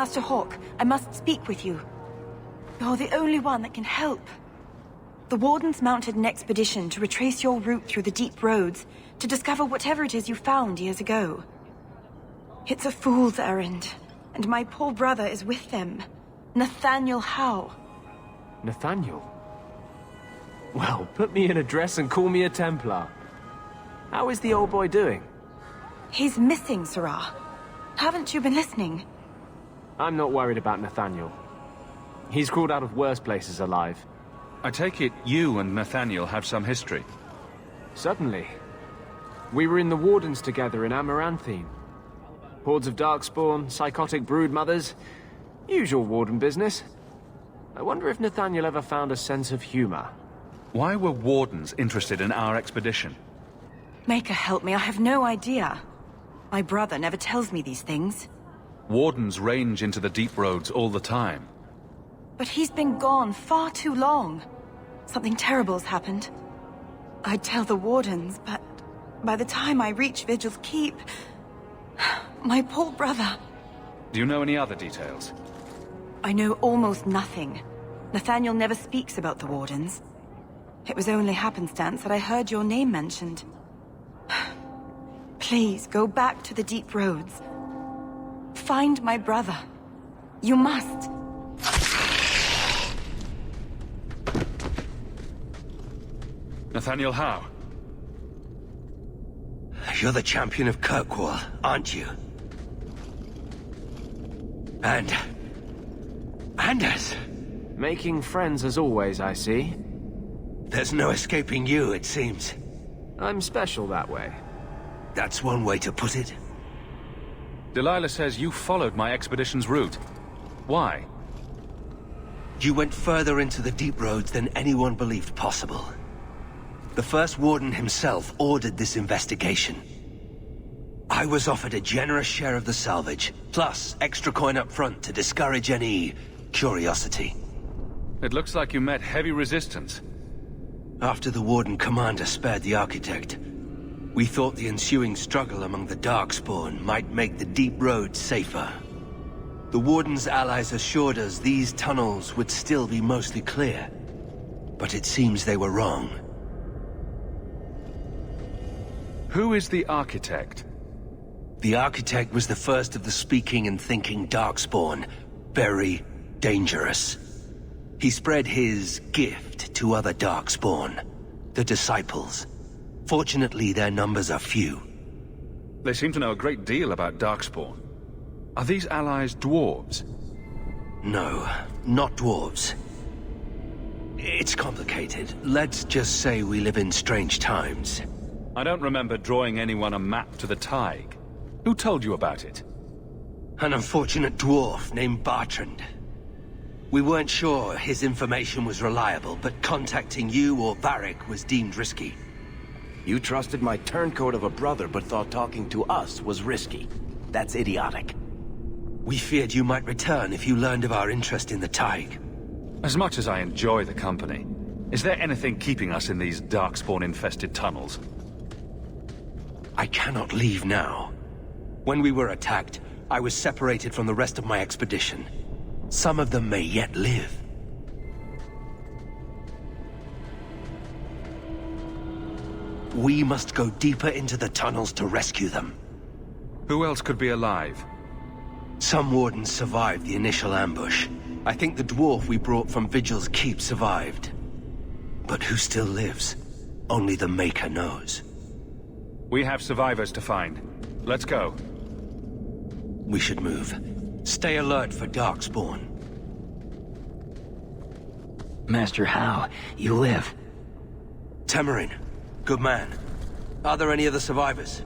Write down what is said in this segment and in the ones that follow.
Master Hawk, I must speak with you. You're the only one that can help. The Wardens mounted an expedition to retrace your route through the deep roads to discover whatever it is you found years ago. It's a fool's errand, and my poor brother is with them. Nathaniel Howe. Nathaniel? Well, put me in a dress and call me a Templar. How is the old boy doing? He's missing, Sirrah. Haven't you been listening? I'm not worried about Nathaniel. He's crawled out of worse places alive. I take it you and Nathaniel have some history? Certainly. We were in the Wardens together in Amaranthine. Hordes of Darkspawn, psychotic broodmothers. Usual Warden business. I wonder if Nathaniel ever found a sense of humor. Why were Wardens interested in our expedition? Maker help me, I have no idea. My brother never tells me these things. Wardens range into the deep roads all the time. But he's been gone far too long. Something terrible has happened. I'd tell the Wardens, but by the time I reach Vigil's Keep... my poor brother... Do you know any other details? I know almost nothing. Nathaniel never speaks about the Wardens. It was only happenstance that I heard your name mentioned. Please, go back to the deep roads. Find my brother. You must. Nathaniel Howe. You're the champion of Kirkwall, aren't you? And Anders. Making friends as always, I see. There's no escaping you, it seems. I'm special that way. That's one way to put it. Delilah says you followed my expedition's route. Why? You went further into the deep roads than anyone believed possible. The first Warden himself ordered this investigation. I was offered a generous share of the salvage, plus extra coin up front to discourage any curiosity. It looks like you met heavy resistance. After the Warden Commander spared the Architect, we thought the ensuing struggle among the Darkspawn might make the deep roads safer. The Warden's allies assured us these tunnels would still be mostly clear, but it seems they were wrong. Who is the Architect? The Architect was the first of the speaking and thinking Darkspawn. Very dangerous. He spread his gift to other Darkspawn, the Disciples. Fortunately, their numbers are few. They seem to know a great deal about Darkspawn. Are these allies dwarves? No, not dwarves. It's complicated. Let's just say we live in strange times. I don't remember drawing anyone a map to the DAII. Who told you about it? An unfortunate dwarf named Bertrand. We weren't sure his information was reliable, but contacting you or Varric was deemed risky. You trusted my turncoat of a brother, but thought talking to us was risky. That's idiotic. We feared you might return if you learned of our interest in the DAII. As much as I enjoy the company, is there anything keeping us in these Darkspawn-infested tunnels? I cannot leave now. When we were attacked, I was separated from the rest of my expedition. Some of them may yet live. We must go deeper into the tunnels to rescue them. Who else could be alive? Some Wardens survived the initial ambush. I think the dwarf we brought from Vigil's Keep survived. But who still lives? Only the Maker knows. We have survivors to find. Let's go. We should move. Stay alert for Darkspawn. Master Howe, you live. Temerin, good man. Are there any other survivors?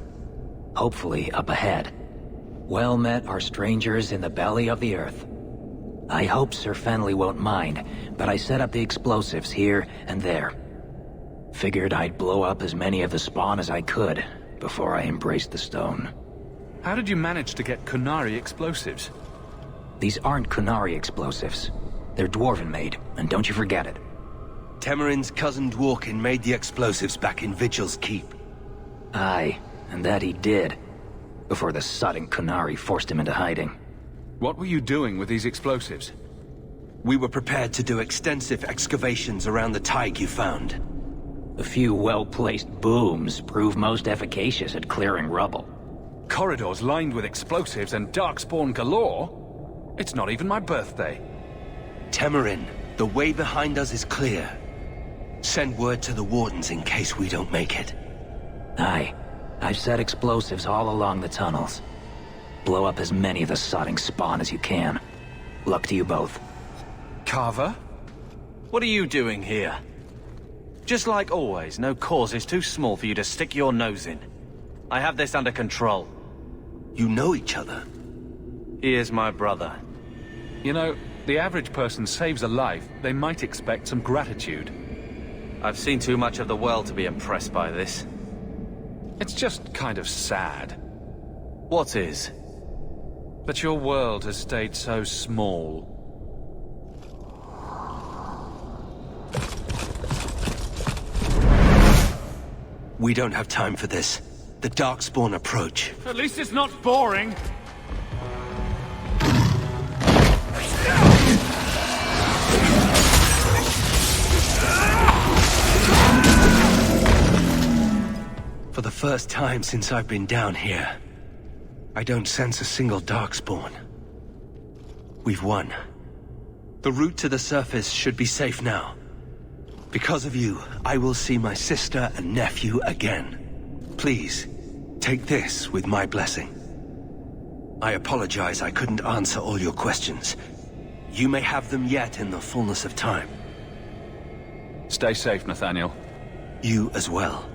Hopefully up ahead. Well met are strangers in the belly of the earth. I hope Sir Fenley won't mind, but I set up the explosives here and there. Figured I'd blow up as many of the spawn as I could before I embraced the stone. How did you manage to get Kunari explosives? These aren't Kunari explosives. They're Dwarven-made, and don't you forget it. Temerin's cousin Dworkin made the explosives back in Vigil's Keep. Aye, and that he did. Before the sudden Kunari forced him into hiding. What were you doing with these explosives? We were prepared to do extensive excavations around the taiga you found. A few well-placed booms prove most efficacious at clearing rubble. Corridors lined with explosives and darkspawn galore? It's not even my birthday. Temerin, the way behind us is clear. Send word to the Wardens in case we don't make it. Aye. I've set explosives all along the tunnels. Blow up as many of the sodding spawn as you can. Luck to you both. Carver? What are you doing here? Just like always, no cause is too small for you to stick your nose in. I have this under control. You know each other? He is my brother. You know, the average person saves a life, they might expect some gratitude. I've seen too much of the world to be impressed by this. It's just kind of sad. What is? That your world has stayed so small. We don't have time for this. The Darkspawn approach. At least it's not boring. For the first time since I've been down here, I don't sense a single Darkspawn. We've won. The route to the surface should be safe now. Because of you, I will see my sister and nephew again. Please, take this with my blessing. I apologize I couldn't answer all your questions. You may have them yet in the fullness of time. Stay safe, Nathaniel. You as well.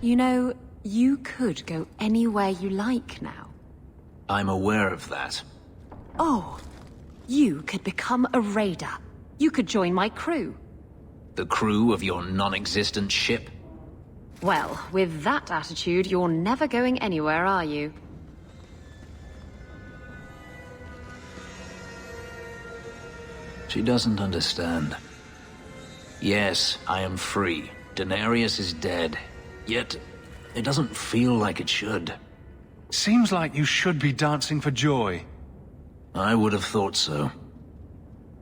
You know, you could go anywhere you like now. I'm aware of that. Oh, you could become a raider. You could join my crew. The crew of your non-existent ship? Well, with that attitude, you're never going anywhere, are you? She doesn't understand. Yes, I am free. Denarius is dead. Yet, it doesn't feel like it should. Seems like you should be dancing for joy. I would have thought so.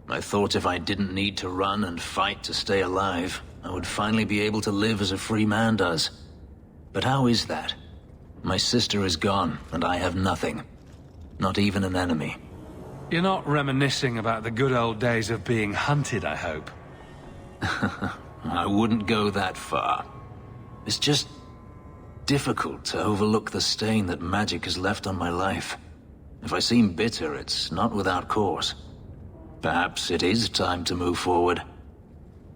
I thought if I didn't need to run and fight to stay alive, I would finally be able to live as a free man does. But how is that? My sister is gone, and I have nothing. Not even an enemy. You're not reminiscing about the good old days of being hunted, I hope. I wouldn't go that far. It's just difficult to overlook the stain that magic has left on my life. If I seem bitter, it's not without cause. Perhaps it is time to move forward.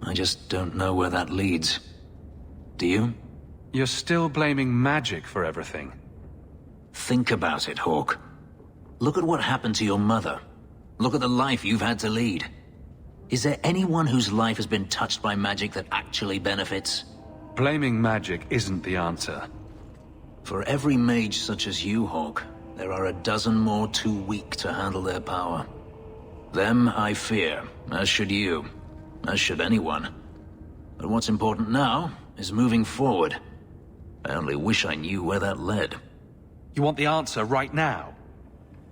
I just don't know where that leads. Do you? You're still blaming magic for everything. Think about it, Hawk. Look at what happened to your mother. Look at the life you've had to lead. Is there anyone whose life has been touched by magic that actually benefits? Blaming magic isn't the answer. For every mage such as you, Hawk, there are a dozen more too weak to handle their power. Them I fear, as should you, as should anyone. But what's important now is moving forward. I only wish I knew where that led. You want the answer right now?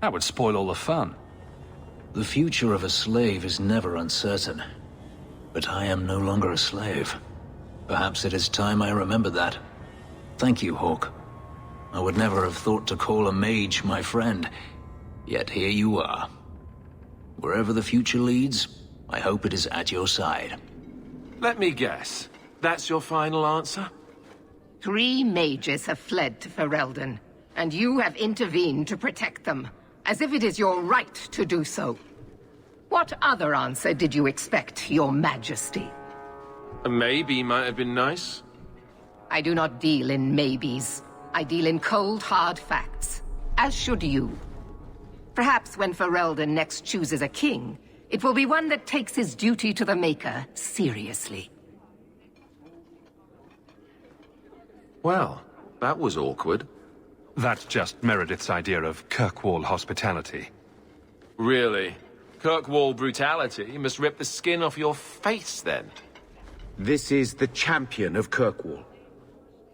That would spoil all the fun. The future of a slave is never uncertain. But I am no longer a slave. Perhaps it is time I remember that. Thank you, Hawk. I would never have thought to call a mage my friend. Yet here you are. Wherever the future leads, I hope it is at your side. Let me guess. That's your final answer? 3 mages have fled to Ferelden, and you have intervened to protect them, as if it is your right to do so. What other answer did you expect, your majesty? A maybe might have been nice. I do not deal in maybes. I deal in cold, hard facts. As should you. Perhaps when Ferelden next chooses a king, it will be one that takes his duty to the Maker seriously. Well, that was awkward. That's just Meredith's idea of Kirkwall hospitality. Really? Kirkwall brutality must rip the skin off your face, then. This is the champion of Kirkwall.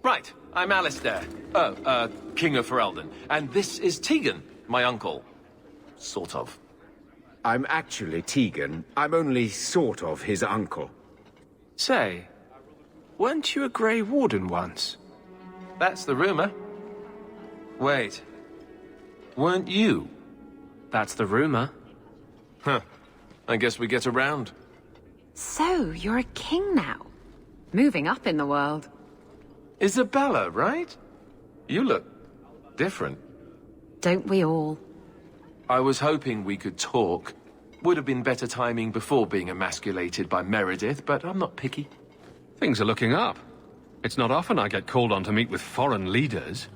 Right, I'm Alistair. King of Ferelden. And this is Tegan, my uncle. Sort of. I'm actually Tegan. I'm only sort of his uncle. Say, weren't you a Grey Warden once? That's the rumor. Wait. Weren't you? That's the rumor. Huh. I guess we get around. So, you're a king now. Moving up in the world. Isabella, right? You look different. Don't we all? I was hoping we could talk. Would have been better timing before being emasculated by Meredith, but I'm not picky. Things are looking up. It's not often I get called on to meet with foreign leaders.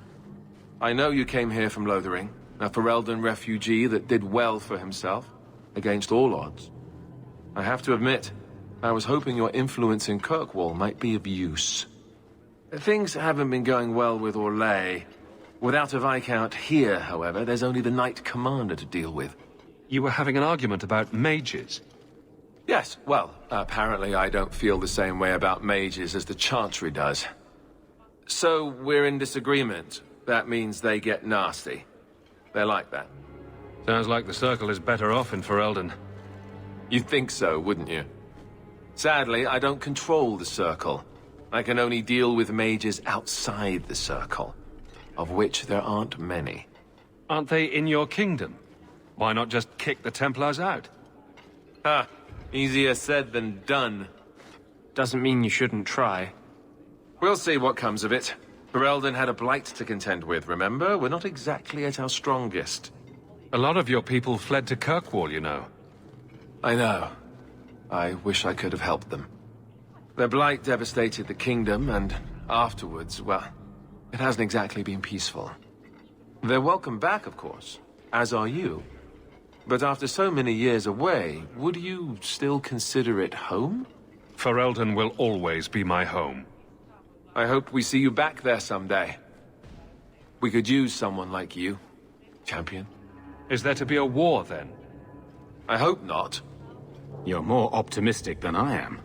I know you came here from Lothering, a Ferelden refugee that did well for himself, against all odds. I have to admit, I was hoping your influence in Kirkwall might be of use. Things haven't been going well with Orlais. Without a Viscount here, however, there's only the Knight Commander to deal with. You were having an argument about mages. Yes, well, apparently I don't feel the same way about mages as the Chantry does. So, we're in disagreement. That means they get nasty. They're like that. Sounds like the Circle is better off in Ferelden. You'd think so, wouldn't you? Sadly, I don't control the Circle. I can only deal with mages outside the Circle, of which there aren't many. Aren't they in your kingdom? Why not just kick the Templars out? Ah, easier said than done. Doesn't mean you shouldn't try. We'll see what comes of it. Ferelden had a blight to contend with, remember? We're not exactly at our strongest. A lot of your people fled to Kirkwall, you know. I know. I wish I could have helped them. Their blight devastated the kingdom, and afterwards, well, it hasn't exactly been peaceful. They're welcome back, of course, as are you. But after so many years away, would you still consider it home? Ferelden will always be my home. I hope we see you back there someday. We could use someone like you, champion. Is there to be a war, then? I hope not. You're more optimistic than I am.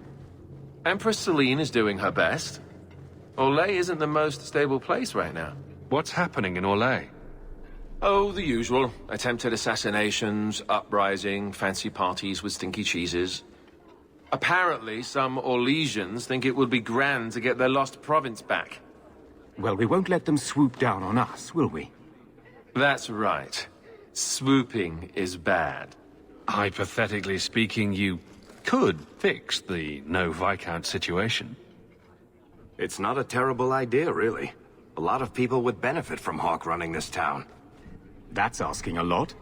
Empress Celine is doing her best. Orlais isn't the most stable place right now. What's happening in Orlais? Oh, the usual. Attempted assassinations, uprising, fancy parties with stinky cheeses. Apparently, some Orlesians think it would be grand to get their lost province back. Well, we won't let them swoop down on us, will we? That's right. Swooping is bad. Hypothetically speaking, you could fix the no Viscount situation. It's not a terrible idea, really. A lot of people would benefit from Hawk running this town. That's asking a lot.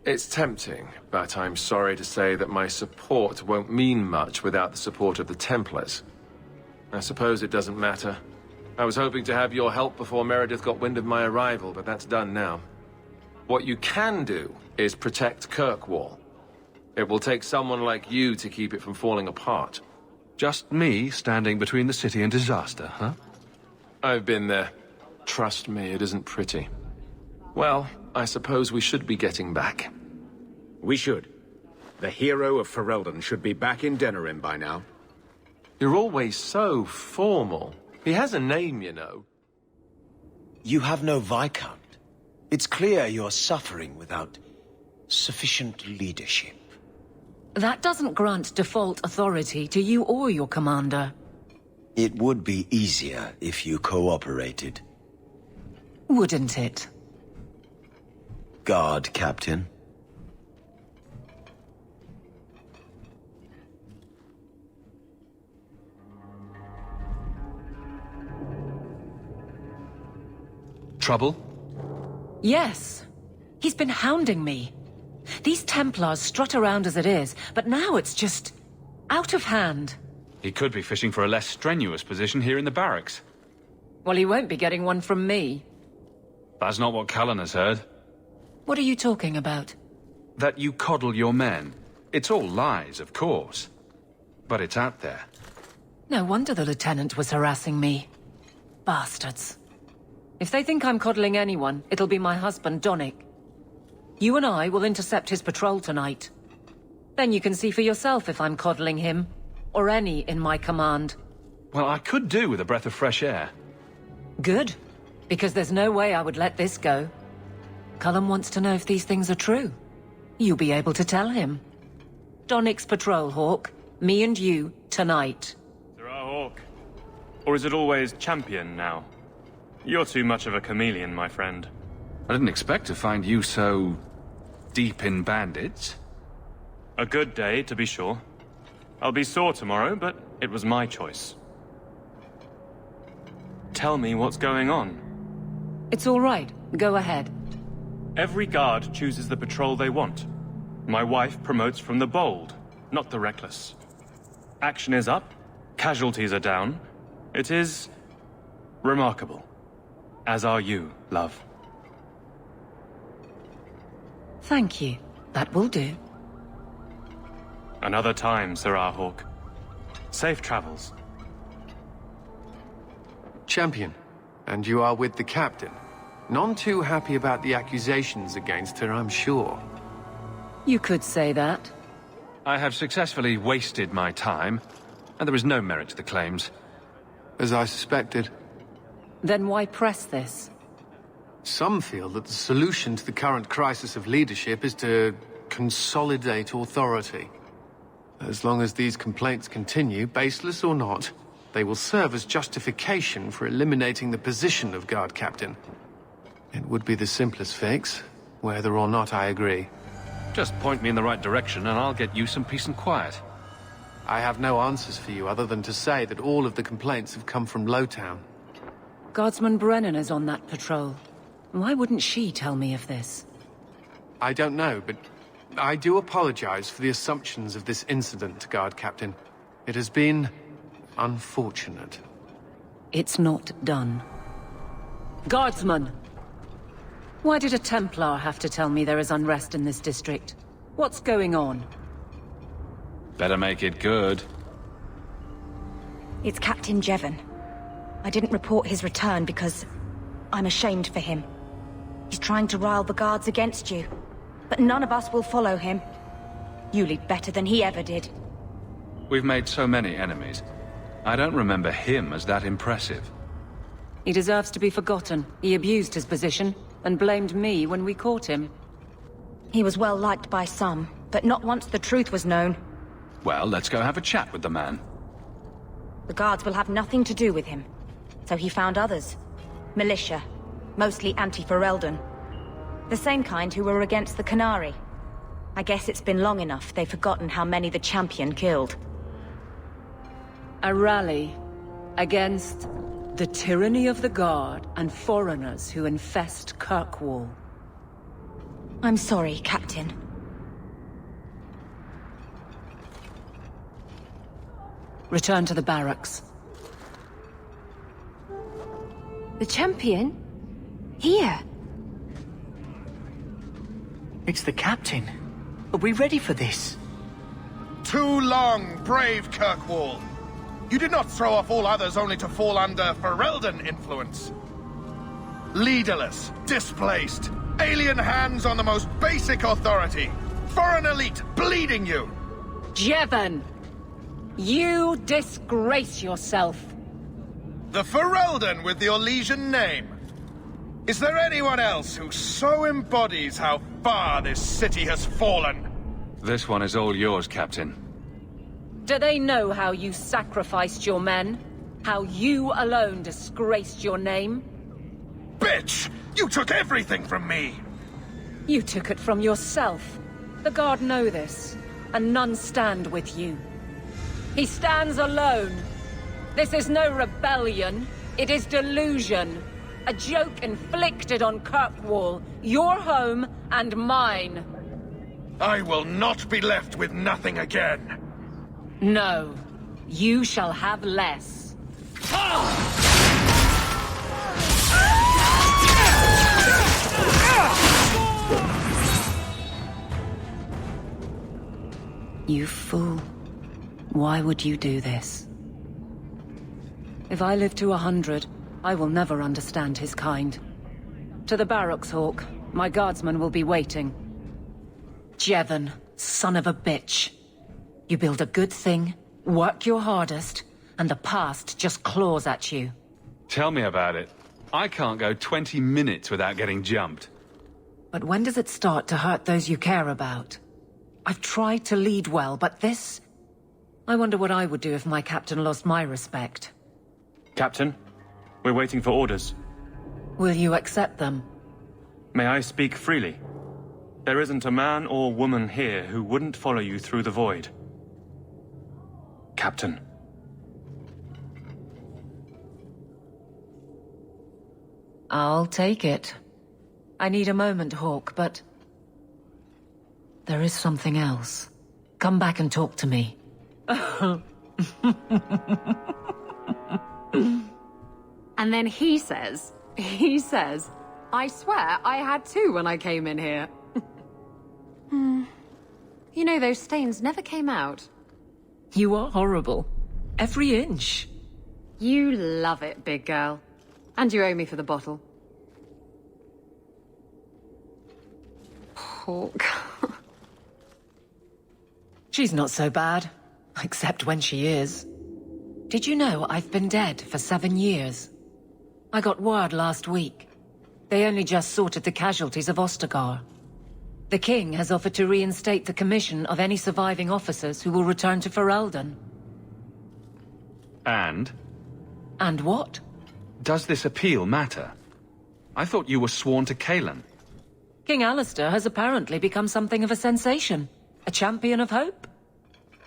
It's tempting, but I'm sorry to say that my support won't mean much without the support of the Templars. I suppose it doesn't matter. I was hoping to have your help before Meredith got wind of my arrival, but that's done now. What you can do is protect Kirkwall. It will take someone like you to keep it from falling apart. Just me standing between the city and disaster, huh? I've been there. Trust me, it isn't pretty. Well, I suppose we should be getting back. We should. The hero of Ferelden should be back in Denerim by now. You're always so formal. He has a name, you know. You have no Viscount. It's clear you're suffering without sufficient leadership. That doesn't grant default authority to you or your commander. It would be easier if you cooperated. Wouldn't it? Guard, Captain. Trouble? Yes. He's been hounding me. These Templars strut around as it is, but now it's just out of hand. He could be fishing for a less strenuous position here in the barracks. Well, he won't be getting one from me. That's not what Callan has heard. What are you talking about? That you coddle your men. It's all lies, of course. But it's out there. No wonder the Lieutenant was harassing me. Bastards. If they think I'm coddling anyone, it'll be my husband, Donnic. You and I will intercept his patrol tonight. Then you can see for yourself if I'm coddling him, or any in my command. Well, I could do with a breath of fresh air. Good. Because there's no way I would let this go. Cullen wants to know if these things are true. You'll be able to tell him. Donic's patrol, Hawk. Me and you, tonight. Sarah Hawk. Or is it always Champion now? You're too much of a chameleon, my friend. I didn't expect to find you so... deep in bandits. A good day, to be sure. I'll be sore tomorrow, but it was my choice. Tell me what's going on. It's all right. Go ahead. Every guard chooses the patrol they want. My wife promotes from the bold, not the reckless. Action is up, casualties are down. It is... remarkable. As are you, love. Thank you. That will do. Another time, Sarah Hawk. Safe travels. Champion, and you are with the captain. None too happy about the accusations against her, I'm sure. You could say that. I have successfully wasted my time, and there is no merit to the claims. As I suspected. Then why press this? Some feel that the solution to the current crisis of leadership is to consolidate authority. As long as these complaints continue, baseless or not, they will serve as justification for eliminating the position of guard captain. It would be the simplest fix, whether or not I agree. Just point me in the right direction and I'll get you some peace and quiet. I have no answers for you other than to say that all of the complaints have come from Lowtown. Guardsman Brennan is on that patrol. Why wouldn't she tell me of this? I don't know, but I do apologize for the assumptions of this incident, Guard Captain. It has been unfortunate. It's not done. Guardsman! Why did a Templar have to tell me there is unrest in this district? What's going on? Better make it good. It's Captain Jevon. I didn't report his return because I'm ashamed for him. He's trying to rile the guards against you, but none of us will follow him. You lead better than he ever did. We've made so many enemies. I don't remember him as that impressive. He deserves to be forgotten. He abused his position and blamed me when we caught him. He was well liked by some, but not once the truth was known. Well, let's go have a chat with the man. The guards will have nothing to do with him. So he found others. Militia. Mostly anti-Ferelden. The same kind who were against the Canary. I guess it's been long enough they've forgotten how many the Champion killed. A rally against the tyranny of the Guard and foreigners who infest Kirkwall. I'm sorry, Captain. Return to the barracks. The Champion? Here? It's the Captain. Are we ready for this? Too long, brave Kirkwall. You did not throw off all others only to fall under Ferelden influence. Leaderless, displaced, alien hands on the most basic authority. Foreign elite bleeding you. Jevon! You disgrace yourself. The Ferelden with the Orlesian name. Is there anyone else who so embodies how far this city has fallen? This one is all yours, Captain. Do they know how you sacrificed your men? How you alone disgraced your name? Bitch! You took everything from me! You took it from yourself. The Guard know this, and none stand with you. He stands alone. This is no rebellion. It is delusion. A joke inflicted on Kirkwall, your home and mine. I will not be left with nothing again. No. You shall have less. You fool. Why would you do this? If I live to 100, I will never understand his kind. To the barracks, Hawk. My guardsmen will be waiting. Jevon, son of a bitch. You build a good thing, work your hardest, and the past just claws at you. Tell me about it. I can't go 20 minutes without getting jumped. But when does it start to hurt those you care about? I've tried to lead well, but this... I wonder what I would do if my captain lost my respect. Captain, we're waiting for orders. Will you accept them? May I speak freely? There isn't a man or woman here who wouldn't follow you through the void. Captain. I'll take it. I need a moment, Hawk, but... there is something else. Come back and talk to me. And then he says, I swear I had two when I came in here. You know, those stains never came out. You are horrible. Every inch. You love it, big girl. And you owe me for the bottle. Hawk. She's not so bad. Except when she is. Did you know I've been dead for 7 years? I got word last week. They only just sorted the casualties of Ostagar. The king has offered to reinstate the commission of any surviving officers who will return to Ferelden. And? And what? Does this appeal matter? I thought you were sworn to Cailan. King Alistair has apparently become something of a sensation. A champion of hope.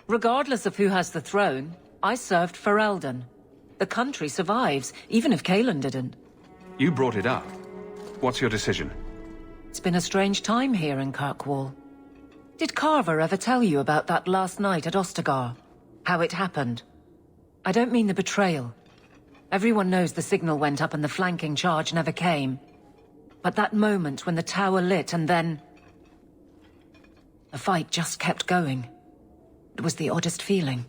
Regardless of who has the throne, I served Ferelden. The country survives, even if Cailan didn't. You brought it up. What's your decision? It's been a strange time here in Kirkwall. Did Carver ever tell you about that last night at Ostagar? How it happened? I don't mean the betrayal. Everyone knows the signal went up and the flanking charge never came. But that moment when the tower lit and then... the fight just kept going. It was the oddest feeling.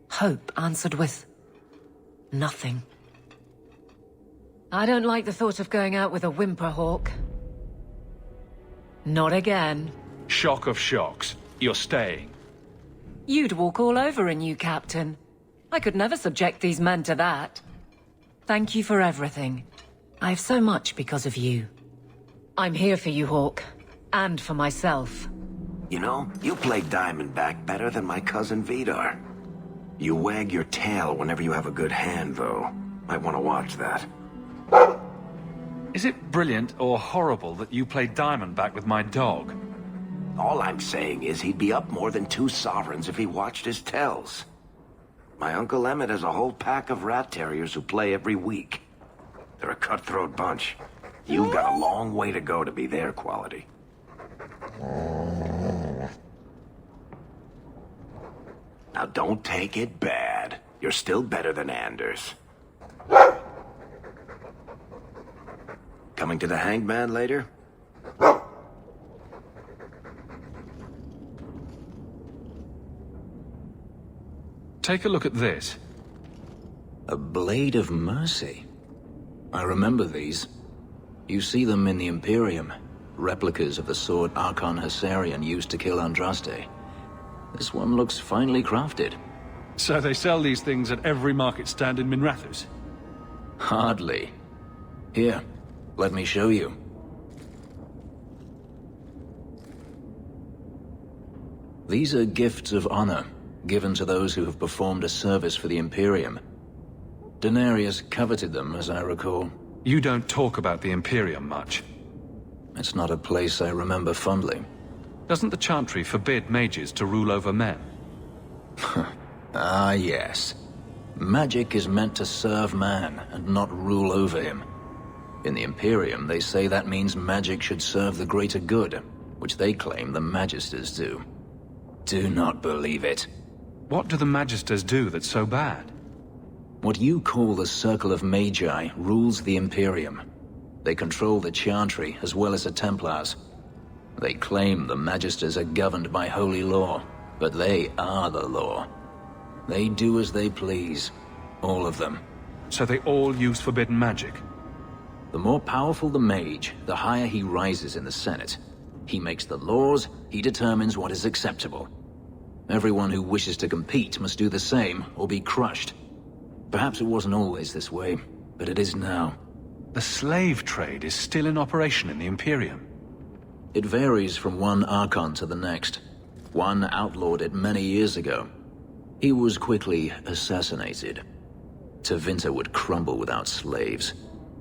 Hope answered with... nothing. I don't like the thought of going out with a whimper, Hawk. Not again. Shock of shocks. You're staying. You'd walk all over a new captain. I could never subject these men to that. Thank you for everything. I have so much because of you. I'm here for you, Hawk. And for myself. You know, you play Diamondback better than my cousin Vidar. You wag your tail whenever you have a good hand, though. Might want to watch that. Is it brilliant or horrible that you play Diamondback with my dog? All I'm saying is he'd be up more than 2 sovereigns if he watched his tells. My Uncle Emmett has a whole pack of rat terriers who play every week. They're a cutthroat bunch. You've got a long way to go to be their quality. Now don't take it bad. You're still better than Anders. Coming to the Hanged Man later? Take a look at this. A Blade of Mercy. I remember these. You see them in the Imperium. Replicas of the sword Archon Hessarian used to kill Andraste. This one looks finely crafted. So they sell these things at every market stand in Minrathous? Hardly. Here, let me show you. These are gifts of honor, given to those who have performed a service for the Imperium. Denarius coveted them, as I recall. You don't talk about the Imperium much. It's not a place I remember fondly. Doesn't the Chantry forbid mages to rule over men? Ah, yes. Magic is meant to serve man, and not rule over him. In the Imperium, they say that means magic should serve the greater good, which they claim the Magisters do. Do not believe it. What do the Magisters do that's so bad? What you call the Circle of Magi rules the Imperium. They control the Chantry as well as the Templars. They claim the Magisters are governed by holy law, but they are the law. They do as they please. All of them. So they all use forbidden magic? The more powerful the mage, the higher he rises in the Senate. He makes the laws, he determines what is acceptable. Everyone who wishes to compete must do the same, or be crushed. Perhaps it wasn't always this way, but it is now. The slave trade is still in operation in the Imperium. It varies from one Archon to the next. One outlawed it many years ago. He was quickly assassinated. Tevinter would crumble without slaves.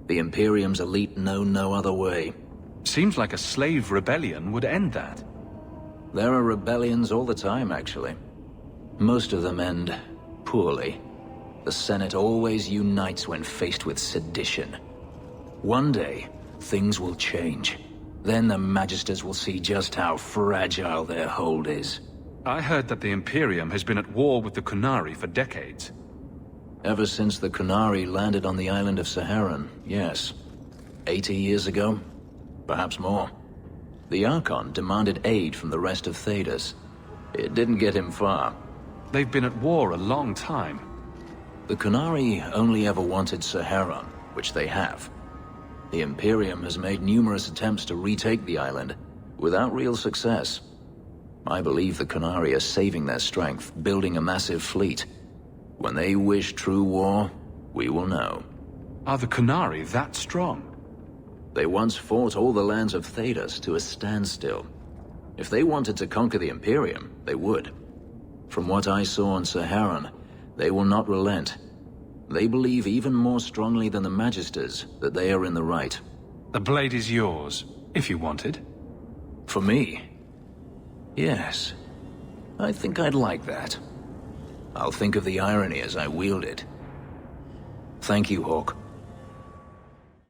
The Imperium's elite know no other way. Seems like a slave rebellion would end that. There are rebellions all the time, actually. Most of them end poorly. The Senate always unites when faced with sedition. One day, things will change. Then the Magisters will see just how fragile their hold is. I heard that the Imperium has been at war with the Qunari for decades. Ever since the Qunari landed on the island of Saharan, yes. 80 years ago? Perhaps more. The Archon demanded aid from the rest of Thedas. It didn't get him far. They've been at war a long time. The Qunari only ever wanted Saharan, which they have. The Imperium has made numerous attempts to retake the island, without real success. I believe the Qunari are saving their strength, building a massive fleet. When they wish true war, we will know. Are the Qunari that strong? They once fought all the lands of Thedas to a standstill. If they wanted to conquer the Imperium, they would. From what I saw on Saharan, they will not relent. They believe even more strongly than the Magisters that they are in the right. The blade is yours, if you want it. For me? Yes. I think I'd like that. I'll think of the irony as I wield it. Thank you, Hawk.